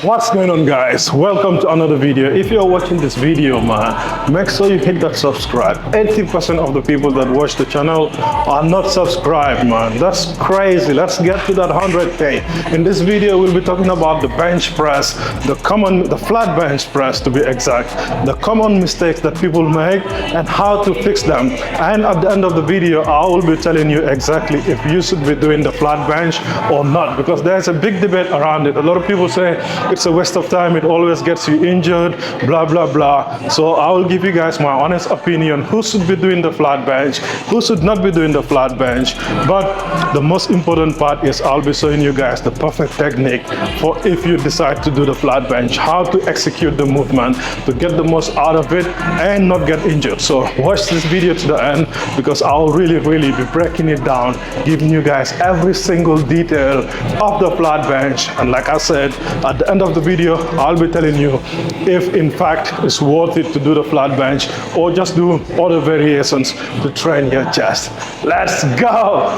What's going on, guys? Welcome to another video. If you're watching this video, man, make sure you hit that subscribe. 80% of the people that watch the channel are not subscribed, man. That's crazy. Let's get to that 100k. In this video, we'll be talking about the bench press, the flat bench press to be exact, the common mistakes that people make and how to fix them. And at the end of the video, I will be telling you exactly if you should be doing the flat bench or not, because there's a big debate around it. A lot of people say it's a waste of time, it always gets you injured, blah blah blah. So I will give you guys my honest opinion, who should be doing the flat bench, who should not be doing the flat bench. But the most important part is I'll be showing you guys the perfect technique for if you decide to do the flat bench, how to execute the movement to get the most out of it and not get injured. So watch this video to the end, because I'll really be breaking it down, giving you guys every single detail of the flat bench. And like I said, at the end of the video, I'll be telling you if in fact it's worth it to do the flat bench or just do other variations to train your chest. Let's go!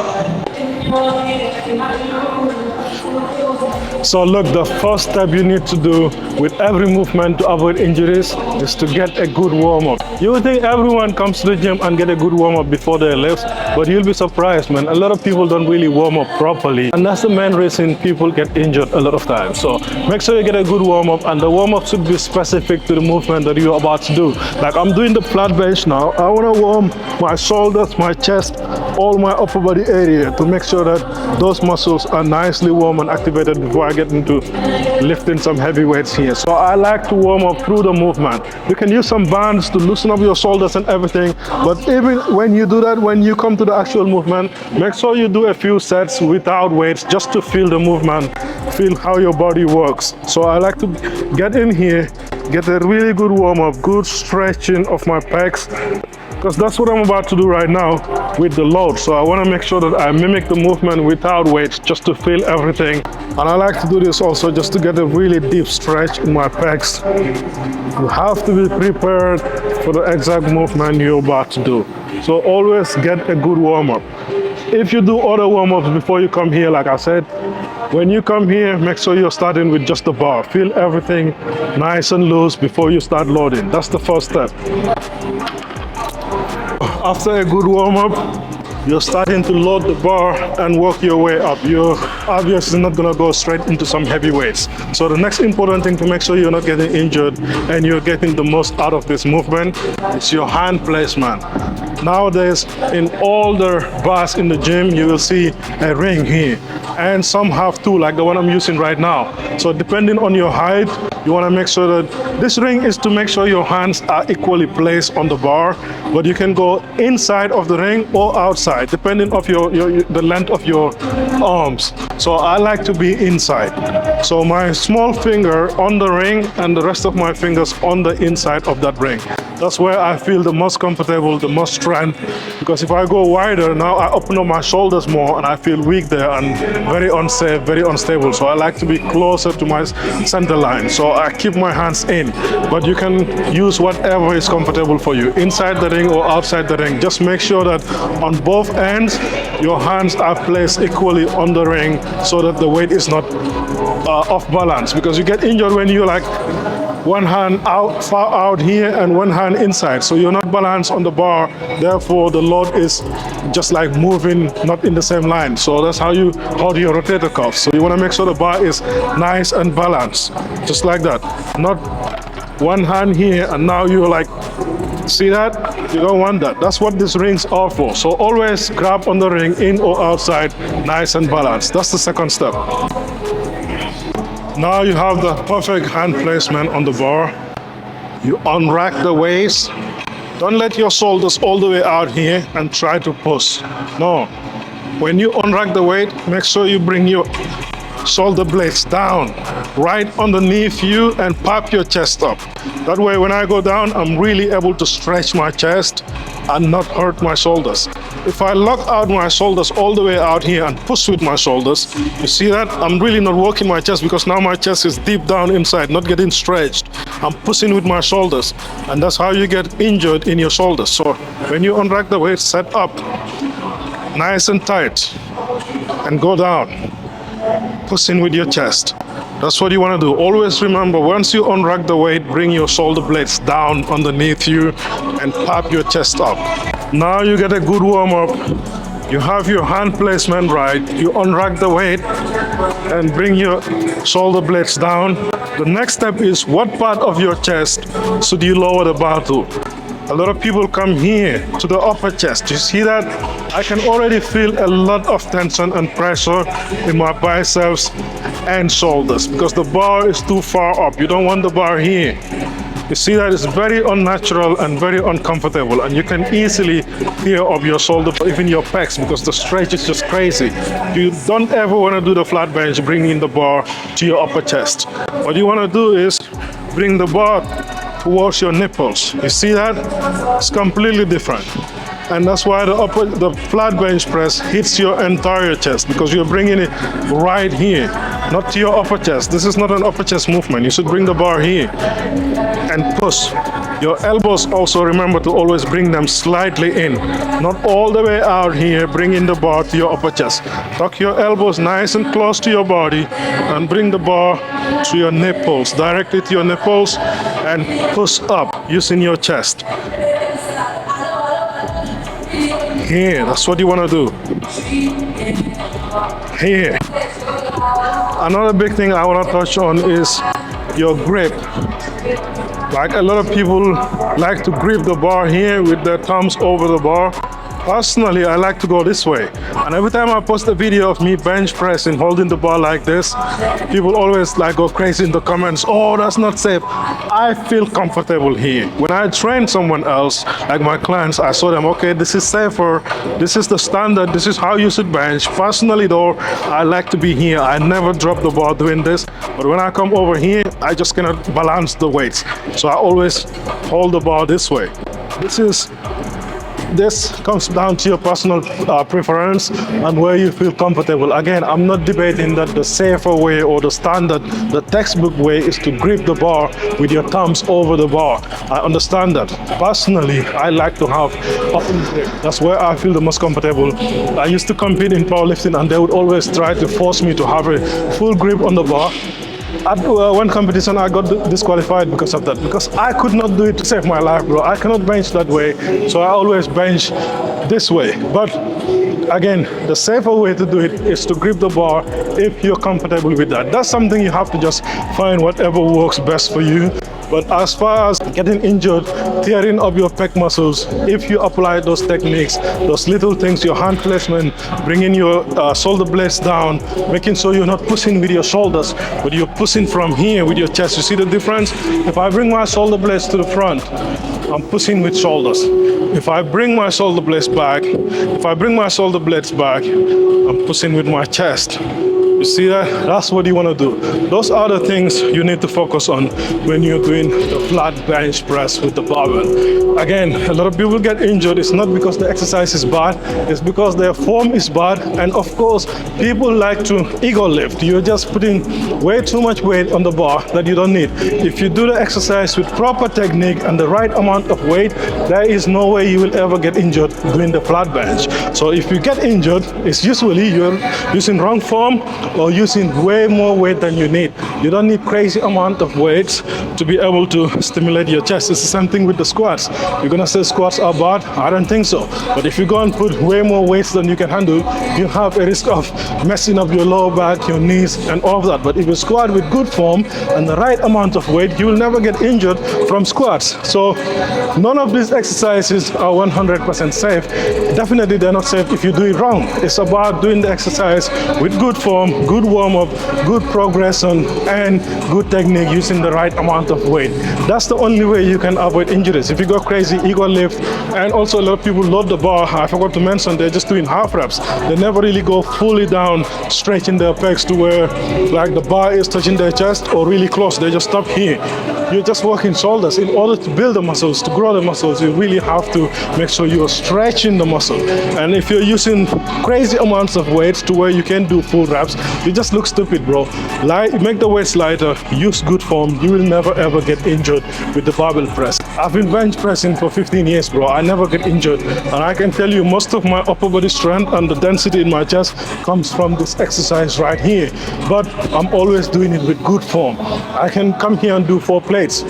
So look, the first step you need to do with every movement to avoid injuries is to get a good warm-up. You would think everyone comes to the gym and get a good warm-up before they lift, but you'll be surprised, man. A lot of people don't really warm up properly, and that's the main reason people get injured a lot of times. So make sure you get a good warm-up, and the warm-up should be specific to the movement that you're about to do. Like I'm doing the flat bench now. I want to warm my shoulders, my chest, all my upper body area to make sure that those muscles are nicely warm and activated before I get into lifting some heavy weights here. So I like to warm up through the movement. You can use some bands to loosen up your shoulders and everything, but even when you do that, when you come to the actual movement, make sure you do a few sets without weights just to feel the movement, feel how your body works. So I like to get in here, get a really good warm up, good stretching of my pecs, because that's what I'm about to do right now with the load. So I want to make sure that I mimic the movement without weights just to feel everything. And I like to do this also just to get a really deep stretch in my pecs. You have to be prepared for the exact movement you're about to do. So always get a good warm-up. If you do other warm-ups before you come here, like I said, when you come here, make sure you're starting with just the bar. Feel everything nice and loose before you start loading. That's the first step. After a good warm-up, you're starting to load the bar and work your way up. You're obviously not going to go straight into some heavy weights. So the next important thing to make sure you're not getting injured and you're getting the most out of this movement is your hand placement. Nowadays, in all the bars in the gym, you will see a ring here, and some have two, like the one I'm using right now. So depending on your height, you want to make sure that this ring is to make sure your hands are equally placed on the bar, but you can go inside of the ring or outside, depending on the length of your arms. So I like to be inside. So my small finger on the ring and the rest of my fingers on the inside of that ring. That's where I feel the most comfortable, the most strength, because if I go wider, now I open up my shoulders more and I feel weak there and very unsafe, very unstable. So I like to be closer to my center line. So I keep my hands in, but you can use whatever is comfortable for you, inside the ring or outside the ring. Just make sure that on both ends, your hands are placed equally on the ring so that the weight is not off balance, because you get injured when you like one hand out, far out here and one hand inside. So you're not balanced on the bar. Therefore, the load is just like moving, not in the same line. So that's how you hold your rotator cuff. So you want to make sure the bar is nice and balanced, just like that. Not one hand here and now you're like, see that? You don't want that. That's what these rings are for. So always grab on the ring, in or outside, nice and balanced. That's the second step. Now you have the perfect hand placement on the bar. You unrack the waist. Don't let your shoulders all the way out here and try to push. No. When you unrack the weight, make sure you bring your shoulder blades down right underneath you and pop your chest up. That way when I go down, I'm really able to stretch my chest and not hurt my shoulders. If I lock out my shoulders all the way out here and push with my shoulders, you see that? I'm really not working my chest because now my chest is deep down inside, not getting stretched. I'm pushing with my shoulders, and that's how you get injured in your shoulders. So when you unrack the weight, set up nice and tight and go down, pushing with your chest. That's what you want to do. Always remember, once you unrack the weight, bring your shoulder blades down underneath you and pop your chest up. Now you get a good warm up. You have your hand placement right. You unrack the weight and bring your shoulder blades down. The next step is, what part of your chest should you lower the bar to? A lot of people come here to the upper chest. You see that? I can already feel a lot of tension and pressure in my biceps and shoulders because the bar is too far up. You don't want the bar here. You see that? It's very unnatural and very uncomfortable, and you can easily tear up your shoulder, even your pecs, because the stretch is just crazy. You don't ever want to do the flat bench bringing the bar to your upper chest. What you want to do is bring the bar towards your nipples. You see that? It's completely different. And that's why the flat bench press hits your entire chest, because you're bringing it right here, not to your upper chest. This is not an upper chest movement. You should bring the bar here and push. Your elbows also, remember to always bring them slightly in, not all the way out here. Bring in the bar to your upper chest. Tuck your elbows nice and close to your body and bring the bar to your nipples, directly to your nipples, and push up using your chest. Here, that's what you want to do. Here. Another big thing I want to touch on is your grip. Like, a lot of people like to grip the bar here with their thumbs over the bar. Personally, I like to go this way. And every time I post a video of me bench pressing, holding the bar like this, people always like go crazy in the comments. Oh, that's not safe. I feel comfortable here. When I train someone else, like my clients, I show them, okay, this is safer. This is the standard. This is how you should bench. Personally though, I like to be here. I never drop the bar doing this. But when I come over here, I just cannot balance the weights. So I always hold the bar this way. This comes down to your personal preference and where you feel comfortable. Again, I'm not debating that the safer way or the standard, the textbook way is to grip the bar with your thumbs over the bar. I understand that. Personally, I like to have open grip. That's where I feel the most comfortable. I used to compete in powerlifting, and they would always try to force me to have a full grip on the bar. At one competition, I got disqualified because of that, because I could not do it to save my life, bro. I cannot bench that way, so I always bench this way. But again, the safer way to do it is to grip the bar if you're comfortable with that. That's something you have to just find whatever works best for you. But as far as getting injured, tearing up your pec muscles, if you apply those techniques, those little things, your hand placement, bringing your shoulder blades down, making sure you're not pushing with your shoulders, but you're pushing from here with your chest. You see the difference? If I bring my shoulder blades to the front, I'm pushing with shoulders. If I bring my shoulder blades back, I'm pushing with my chest. You see that? That's what you want to do. Those are the things you need to focus on when you're doing the flat bench press with the barbell. Again, a lot of people get injured. It's not because the exercise is bad, it's because their form is bad. And of course, people like to ego lift. You're just putting way too much weight on the bar that you don't need. If you do the exercise with proper technique and the right amount of weight, there is no way you will ever get injured doing the flat bench. So if you get injured, it's usually you're using wrong form or using way more weight than you need. You don't need crazy amount of weights to be able to stimulate your chest. It's the same thing with the squats. You're gonna say squats are bad? I don't think so. But if you go and put way more weights than you can handle, you have a risk of messing up your lower back, your knees, and all of that. But if you squat with good form and the right amount of weight, you will never get injured from squats. So none of these exercises are 100% safe. Definitely they're not safe if you do it wrong. It's about doing the exercise with good form, good warm-up, good progression, and good technique using the right amount of weight. That's the only way you can avoid injuries. If you go crazy, ego lift, and also a lot of people load the bar. I forgot to mention, they're just doing half reps. They never really go fully down, stretching their pecs to where like the bar is touching their chest or really close. They just stop here. you're just working shoulders. In order to build the muscles, to grow the muscles, you really have to make sure you're stretching the muscle. And if you're using crazy amounts of weights to where you can do full reps, you just look stupid, bro. Make the weights lighter, use good form. You will never ever get injured with the barbell press. I've been bench pressing for 15 years, bro. I never get injured. And I can tell you most of my upper body strength and the density in my chest comes from this exercise right here. But I'm always doing it with good form. I can come here and do 4 plates.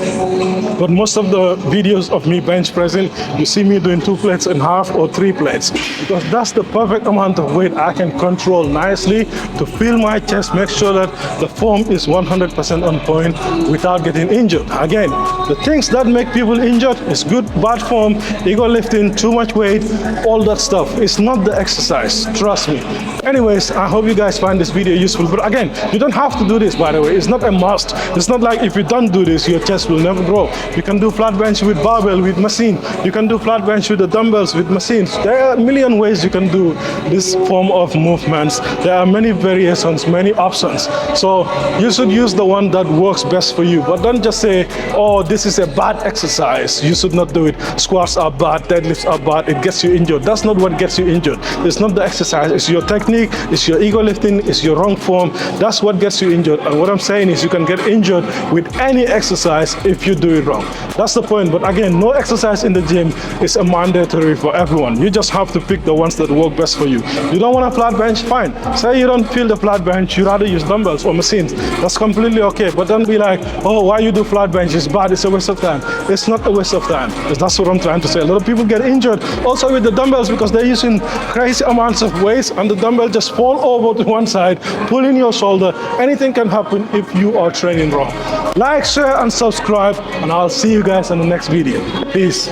But most of the videos of me bench pressing, you see me doing 2 plates and a half or 3 plates. Because that's the perfect amount of weight I can control nicely to feel my chest, make sure that the form is 100% on point without getting injured. Again, the things that make people injured is good, bad form, ego lifting, too much weight, all that stuff. It's not the exercise, trust me. Anyways, I hope you guys find this video useful. But again, you don't have to do this, by the way. It's not a must. It's not like if you don't do this, your chest will never grow. You can do flat bench with barbell, with machine. You can do flat bench with the dumbbells, with machines. There are a million ways you can do this form of movements. There are many variations, many options. So you should use the one that works best for you. But don't just say, oh, this is a bad exercise, you should not do it. Squats are bad, deadlifts are bad, it gets you injured. That's not what gets you injured. It's not the exercise, it's your technique, it's your ego lifting, it's your wrong form. That's what gets you injured. And what I'm saying is you can get injured with any exercise if you do it wrong. That's the point. But again, no exercise in the gym is a mandatory for everyone. You just have to pick the ones that work best for you. You don't want a flat bench? Fine. Say you don't feel the flat bench, you rather use dumbbells or machines. That's completely okay. But don't be like, oh, why you do flat bench? It's bad, it's a waste of time. It's not a waste of time. That's what I'm trying to say. A lot of people get injured also with the dumbbells because they're using crazy amounts of weights and the dumbbell just fall over to one side, pulling your shoulder. Anything can happen if you are training wrong. Like, share, and subscribe, and I'll see you guys in the next video. Peace.